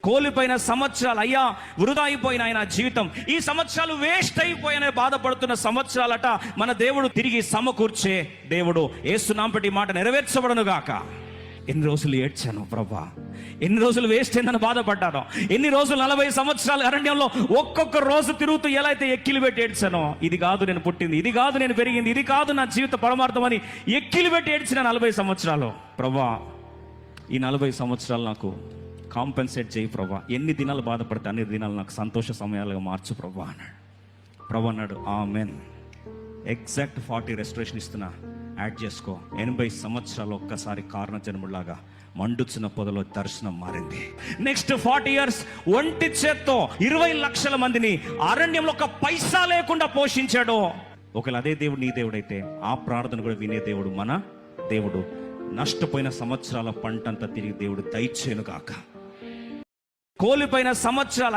కోల్పోయిన సంవత్సరాలు, అయ్యా వృధా అయిపోయిన ఆయన జీవితం, ఈ సంవత్సరాలు వేస్ట్ అయిపోయాయని బాధపడుతున్న సంవత్సరాలట మన దేవుడు తిరిగి సమకూర్చే దేవుడు. యేసునామమున మాట నెరవేర్చబడును గాక. ఎన్ని రోజులు ఏడ్చాను ప్రభా, ఎన్ని రోజులు వేస్ట్ అయిందని బాధపడ్డాను, ఎన్ని రోజులు 40 సంవత్సరాలు అరణ్యంలో ఒక్కొక్క రోజు తిరుగుతూ ఎలా అయితే ఎక్కిలు పెట్టి ఏడ్చానో, ఇది కాదు నేను పుట్టింది, ఇది కాదు నేను పెరిగింది, ఇది కాదు నా జీవిత పరమార్థం అని ఎక్కిలు పెట్టి ఏడ్చిన 40 సంవత్సరాలు. ప్రభా, ఈ 40 సంవత్సరాలు నాకు కాంపెన్సేట్ చేయి ప్రభా. ఎన్ని దినాలు బాధపడితే అన్ని దినాలు నాకు సంతోష సమయాలుగా మార్చు ప్రభా అన్నాడు. ప్రభా అన్నాడు, ఆమేన్. ఎగ్జాక్ట్ 40 రెస్టరేషన్ ఇస్తున్నా, యాడ్ చేసుకో. 80 సంవత్సరాలు ఒక్కసారి కారణ జన్ములాగా మండుచున్న పొదలో దర్శనం మారింది. నెక్స్ట్ 40 years ఒంటి చేత్తో 20 లక్షల మందిని అరణ్యంలో ఒక పైసా లేకుండా పోషించాడు. ఒకవేళ అదే దేవుడు నీ దేవుడైతే ఆ ప్రార్థన కూడా వినే దేవుడు మన దేవుడు. నష్టపోయిన సంవత్సరాల పంటంతా తిరిగి దేవుడు దయచేయును గాక. కోల్పోయిన సంవత్సరాలు